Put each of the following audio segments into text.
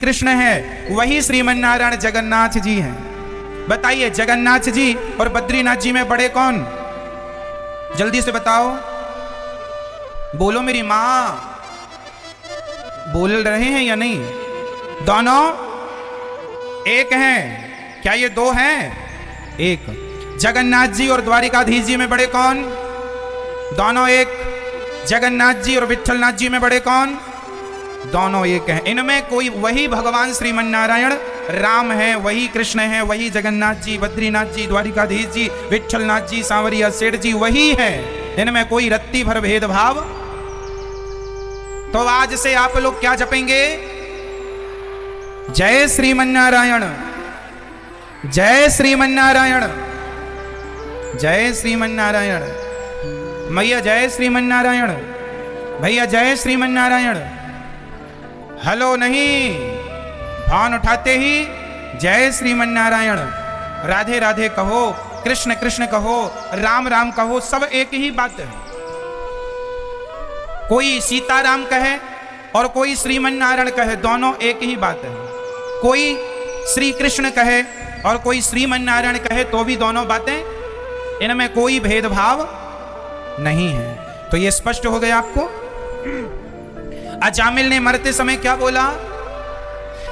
कृष्ण है वही श्रीमन्नारायण जगन्नाथ जी हैं। बताइए जगन्नाथ जी और बद्रीनाथ जी में बड़े कौन? जल्दी से बताओ, बोलो मेरी मां, बोल रहे हैं या नहीं? दोनों एक हैं क्या? ये दो हैं? एक। जगन्नाथ जी और द्वारिकाधीश जी में बड़े कौन? दोनों एक। जगन्नाथ जी और विठलनाथ जी में बड़े कौन? दोनों एक हैं। इनमें कोई वही भगवान श्रीमन्नारायण राम है, वही कृष्ण है, वही जगन्नाथ जी, बद्रीनाथ जी, द्वारिकाधीश जी, विठलनाथ जी, सांवरिया सेठ जी वही है। इनमें कोई रत्ती भर भेदभाव। तो आज से आप लोग क्या जपेंगे? जय श्रीमन्नारायण, जय श्रीमन्नारायण, जय श्रीमन्नारायण। मैया जय श्रीमन्नारायण, भैया जय श्रीमन्नारायण। हेलो नहीं, फोन उठाते ही जय श्रीमन्नारायण, राधे राधे कहो, कृष्ण कृष्ण कहो, राम राम कहो, सब एक ही बात है। कोई सीताराम कहे और कोई श्रीमन्नारायण कहे, दोनों एक ही बात है। कोई श्री कृष्ण कहे और कोई श्रीमन्नारायण कहे तो भी दोनों बातें, इनमें कोई भेदभाव नहीं है। तो ये स्पष्ट हो गया आपको। अजामिल ने मरते समय क्या बोला?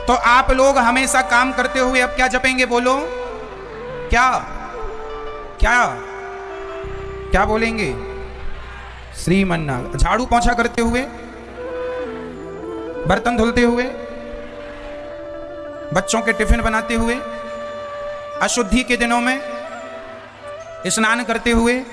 तो आप लोग हमेशा काम करते हुए अब क्या जपेंगे? बोलो क्या क्या क्या बोलेंगे? श्रीमन्नारायण। झाड़ू पोंछा करते हुए, बर्तन धुलते हुए, बच्चों के टिफिन बनाते हुए, अशुद्धि के दिनों में स्नान करते हुए,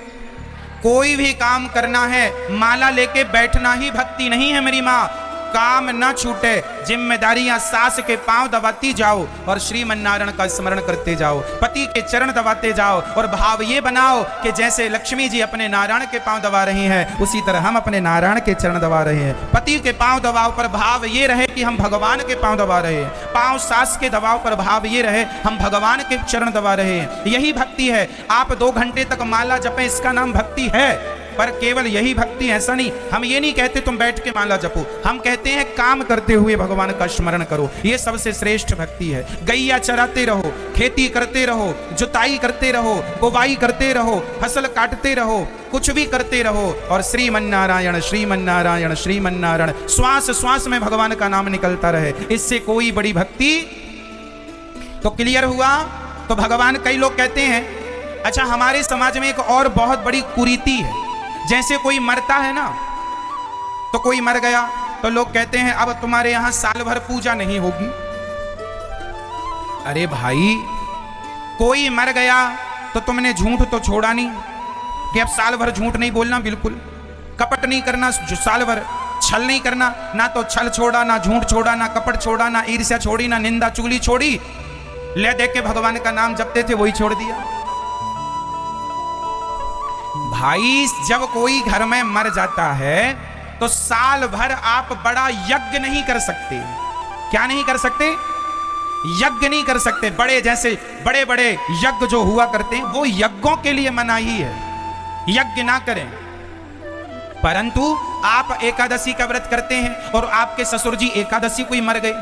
कोई भी काम करना है, माला लेके बैठना ही भक्ति नहीं है मेरी माँ। काम ना छूटे, जिम्मेदारियां सास के पांव दबाती जाओ और श्रीमन्नारायण का स्मरण करते जाओ, पति के चरण दबाते जाओ और भाव ये बनाओ कि जैसे लक्ष्मी जी अपने नारायण के पांव दबा रही हैं, उसी तरह हम अपने नारायण के चरण दबा रहे हैं। पति के पांव दबाव पर भाव ये रहे कि हम भगवान के पांव दबा रहे हैं, पांव सास के दबाव पर भाव ये रहे हम भगवान के चरण दबा रहे हैं। यही भक्ति है। आप 2 घंटे तक माला जपें, इसका नाम भक्ति है। पर केवल यही भक्ति, ऐसा नहीं। हम ये नहीं कहते तुम बैठ के माला जपो, हम कहते हैं काम करते हुए भगवान का स्मरण करो। ये सबसे श्रेष्ठ भक्ति है। गैया चराते रहो, खेती करते रहो, जुताई करते रहो, बुवाई करते रहो, फसल काटते रहो, कुछ भी करते रहो और श्रीमन्नारायण श्रीमन्नारायण श्रीमन्नारायण श्वास श्वास में भगवान का नाम निकलता रहे। इससे कोई बड़ी भक्ति। तो क्लियर हुआ? तो भगवान, कई लोग कहते हैं, अच्छा हमारे समाज में एक और बहुत बड़ी कुरीति है। जैसे कोई मरता है ना, तो कोई मर गया तो लोग कहते हैं अब तुम्हारे यहां साल भर पूजा नहीं होगी। अरे भाई, कोई मर गया तो तुमने झूठ तो छोड़ा नहीं कि अब साल भर झूठ नहीं बोलना, बिल्कुल कपट नहीं करना, साल भर छल नहीं करना। ना तो छल छोड़ा, ना झूठ छोड़ा, ना कपट छोड़ा, ना ईर्ष्या छोड़ी, ना निंदा चुगली छोड़ी। ले देख के भगवान का नाम जपते थे वही छोड़ दिया। भाई, जब कोई घर में मर जाता है तो साल भर आप बड़ा यज्ञ नहीं कर सकते। क्या नहीं कर सकते? यज्ञ नहीं कर सकते। बड़े जैसे बड़े बड़े यज्ञ जो हुआ करते हैं वो यज्ञों के लिए मनाही है, यज्ञ ना करें। परंतु आप एकादशी का व्रत करते हैं और आपके ससुर जी एकादशी को ही मर गए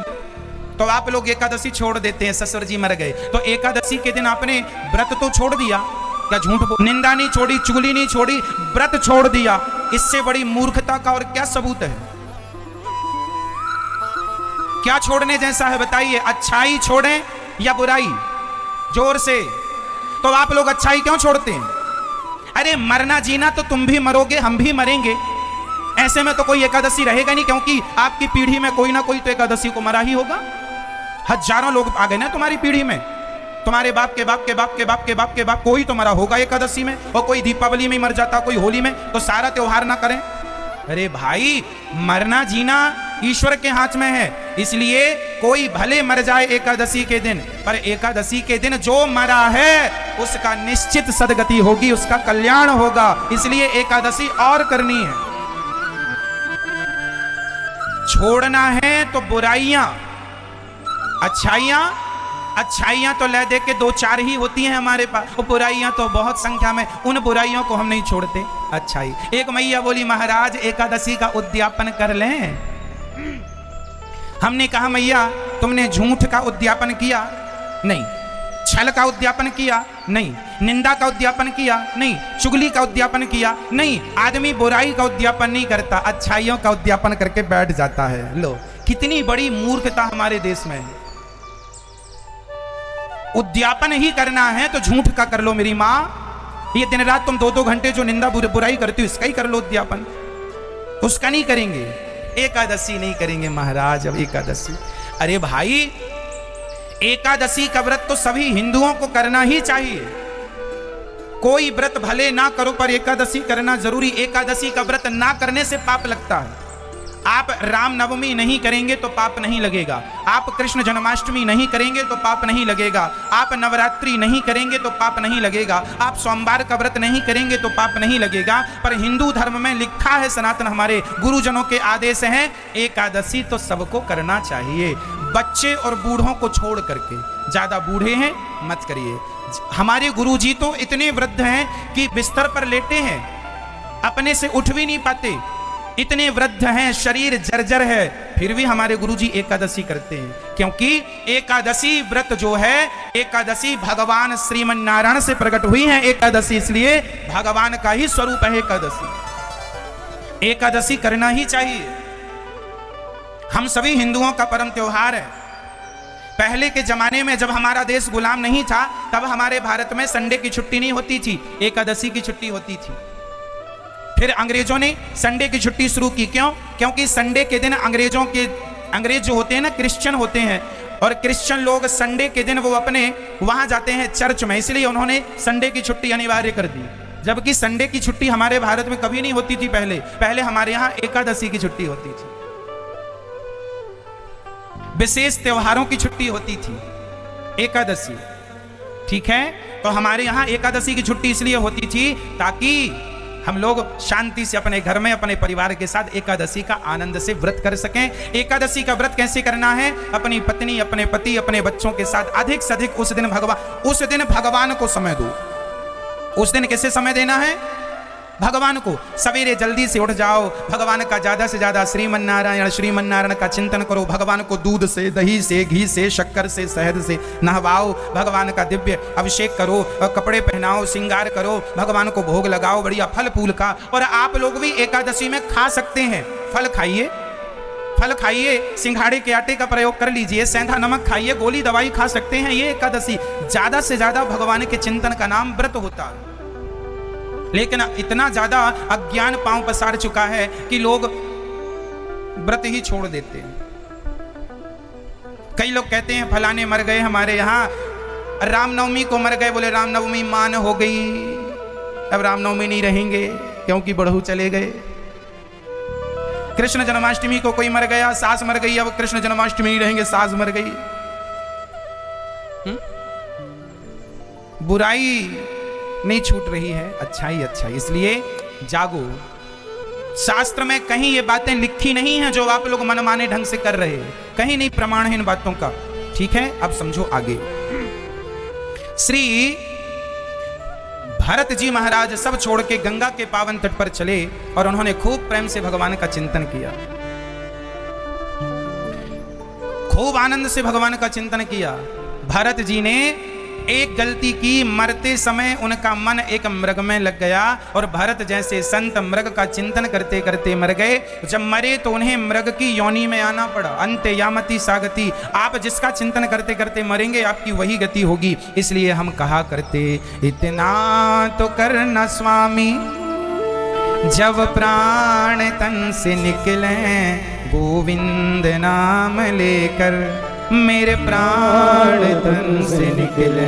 तो आप लोग एकादशी छोड़ देते हैं। ससुर जी मर गए तो एकादशी के दिन आपने व्रत तो छोड़ दिया। क्या झूठ, निंदा नहीं छोड़ी, चुगली नहीं छोड़ी, व्रत छोड़ दिया। इससे बड़ी मूर्खता का और क्या सबूत है? क्या छोड़ने जैसा है बताइए? अच्छाई छोड़ें या बुराई? जोर से। तो आप लोग अच्छाई क्यों छोड़ते हैं? अरे मरना जीना तो तुम भी मरोगे, हम भी मरेंगे। ऐसे में तो कोई एकादशी रहेगा नहीं, क्योंकि आपकी पीढ़ी में कोई ना कोई तो एकादशी को मरा ही होगा। हजारों लोग आ गए ना तुम्हारी पीढ़ी में, तुम्हारे बाप के बाप के बाप के बाप के बाप के बाप, कोई तो मरा होगा एकादशी में, और कोई दीपावली में मर जाता, कोई होली में। तो सारा त्योहार ना करें। अरे भाई, मरना जीना ईश्वर के हाथ में है। इसलिए कोई भले मर जाए एकादशी के दिन, पर एकादशी के दिन जो मरा है उसका निश्चित सदगति होगी, उसका कल्याण होगा। इसलिए एकादशी और करनी है। छोड़ना है तो बुराइयां, अच्छाइयां तो ले दे के 2-4 ही होती हैं हमारे पास, वो बुराइयां तो बहुत संख्या में। उन बुराइयों को हम नहीं छोड़ते। अच्छाई। एक मैया बोली, महाराज एकादशी का उद्यापन कर लें। हमने कहा मैया तुमने झूठ का उद्यापन किया? नहीं। छल का उद्यापन किया? नहीं। निंदा का उद्यापन किया? नहीं। चुगली का उद्यापन किया? नहीं। आदमी बुराई का उद्यापन नहीं करता, अच्छाइयों का उद्यापन करके बैठ जाता है। लो, कितनी बड़ी मूर्खता हमारे देश में है। उद्यापन ही करना है तो झूठ का कर लो मेरी माँ। ये दिन रात तुम 2-2 घंटे जो निंदा बुराई करती हो, इसका ही कर लो उद्यापन। उसका नहीं करेंगे। एकादशी नहीं करेंगे महाराज, अब एकादशी। अरे भाई, एकादशी का व्रत तो सभी हिंदुओं को करना ही चाहिए। कोई व्रत भले ना करो पर एकादशी करना जरूरी। एकादशी का व्रत ना करने से पाप लगता है। आप रामनवमी नहीं करेंगे तो पाप नहीं लगेगा। आप कृष्ण जन्माष्टमी नहीं करेंगे तो पाप नहीं लगेगा। आप नवरात्रि नहीं करेंगे तो पाप नहीं लगेगा। आप सोमवार का व्रत नहीं करेंगे तो पाप नहीं लगेगा। पर हिंदू धर्म में लिखा है, सनातन हमारे गुरुजनों के आदेश हैं, एकादशी तो सबको करना चाहिए, बच्चे और बूढ़ों को छोड़ करके। ज्यादा बूढ़े हैं मत करिए। हमारे गुरुजी तो इतने वृद्ध हैं कि बिस्तर पर लेटे हैं, अपने से उठ भी नहीं पाते, इतने वृद्ध हैं, शरीर जर्जर है, फिर भी हमारे गुरुजी एकादशी करते हैं। क्योंकि एकादशी व्रत जो है, एकादशी भगवान श्रीमन नारायण से प्रकट हुई है एकादशी, इसलिए भगवान का ही स्वरूप है एकादशी। एकादशी करना ही चाहिए। हम सभी हिंदुओं का परम त्योहार है। पहले के जमाने में जब हमारा देश गुलाम नहीं था, तब हमारे भारत में संडे की छुट्टी नहीं होती थी, एकादशी की छुट्टी होती थी। फिर अंग्रेजों ने संडे की छुट्टी शुरू की। क्यों? क्योंकि संडे के दिन अंग्रेज जो होते हैं ना, क्रिश्चियन होते हैं, और क्रिश्चियन लोग संडे के दिन वो अपने वहां जाते हैं चर्च में, इसलिए उन्होंने संडे की छुट्टी अनिवार्य कर दी। जबकि संडे की छुट्टी हमारे भारत में कभी नहीं होती थी। पहले हमारे यहाँ एकादशी की छुट्टी होती थी, विशेष त्योहारों की छुट्टी होती थी, एकादशी। ठीक है, तो हमारे यहाँ एकादशी की छुट्टी इसलिए होती थी ताकि हम लोग शांति से अपने घर में अपने परिवार के साथ एकादशी का आनंद से व्रत कर सकें। एकादशी का व्रत कैसे करना है? अपनी पत्नी, अपने पति, अपने बच्चों के साथ अधिक से अधिक उस दिन भगवान को समय दो। उस दिन कैसे समय देना है? भगवान को सवेरे जल्दी से उठ जाओ, भगवान का ज्यादा से ज्यादा श्रीमन नारायण का चिंतन करो। भगवान को दूध से, दही से, घी से, शक्कर से, शहद से नहवाओ, भगवान का दिव्य अभिषेक करो, कपड़े पहनाओ, श्रृंगार करो, भगवान को भोग लगाओ बढ़िया फल फूल का। और आप लोग भी एकादशी में खा सकते हैं, फल खाइए, सिंघाड़े के आटे का प्रयोग कर लीजिए, सेंधा नमक खाइए, गोली दवाई खा सकते हैं। ये एकादशी ज्यादा से ज्यादा भगवान के चिंतन का नाम व्रत होता है। लेकिन इतना ज्यादा अज्ञान पांव पसार चुका है कि लोग व्रत ही छोड़ देते हैं। कई लोग कहते हैं फलाने मर गए हमारे यहाँ, रामनवमी को मर गए, बोले रामनवमी मान हो गई, अब रामनवमी नहीं रहेंगे क्योंकि बड़हू चले गए। कृष्ण जन्माष्टमी को कोई मर गया, सास मर गई, अब कृष्ण जन्माष्टमी नहीं रहेंगे, सास मर गई। बुराई नहीं छूट रही है, अच्छाई। इसलिए जागो। शास्त्र में कहीं ये बातें लिखी नहीं है जो आप लोग मनमाने ढंग से कर रहे हैं, कहीं नहीं प्रमाण है इन बातों का। ठीक है, अब समझो आगे। श्री भरत जी महाराज सब छोड़ के गंगा के पावन तट पर चले और उन्होंने खूब प्रेम से भगवान का चिंतन किया, खूब आनंद से भगवान का चिंतन किया। भरत जी ने एक गलती की, मरते समय उनका मन एक मृग में लग गया और भरत जैसे संत मृग का चिंतन करते करते मर गए। जब मरे तो उन्हें मृग की योनि में आना पड़ा। अंत यामति सागति, आप जिसका चिंतन करते करते मरेंगे आपकी वही गति होगी। इसलिए हम कहा करते, इतना तो करना स्वामी जब प्राण तन से निकले, गोविंद नाम लेकर मेरे प्राण तन से निकले,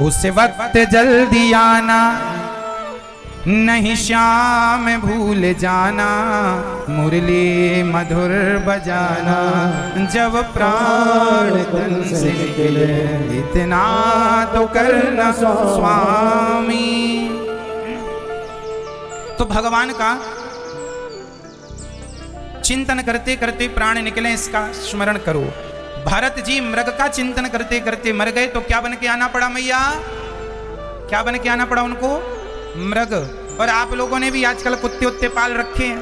उस वक्त जल्दी आना, नहीं श्याम भूल जाना, मुरली मधुर बजाना, जब प्राण तन से निकले, इतना तो करना स्वामी। तो भगवान का चिंतन करते करते प्राण निकले, इसका स्मरण करो। भरत जी मृग का चिंतन करते करते मर गए, तो क्या बन के आना पड़ा मैया? क्या बन के आना पड़ा उनको? मृग। और आप लोगों ने भी आजकल कुत्ते उत्ते पाल रखे हैं,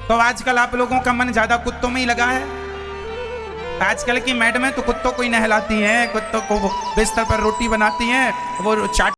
तो आजकल आप लोगों का मन ज्यादा कुत्तों में ही लगा है। आजकल की मैडमें तो कुत्तों को ही नहलाती हैं, कुत्तों को बिस्तर पर रोटी बनाती हैं, वो चाट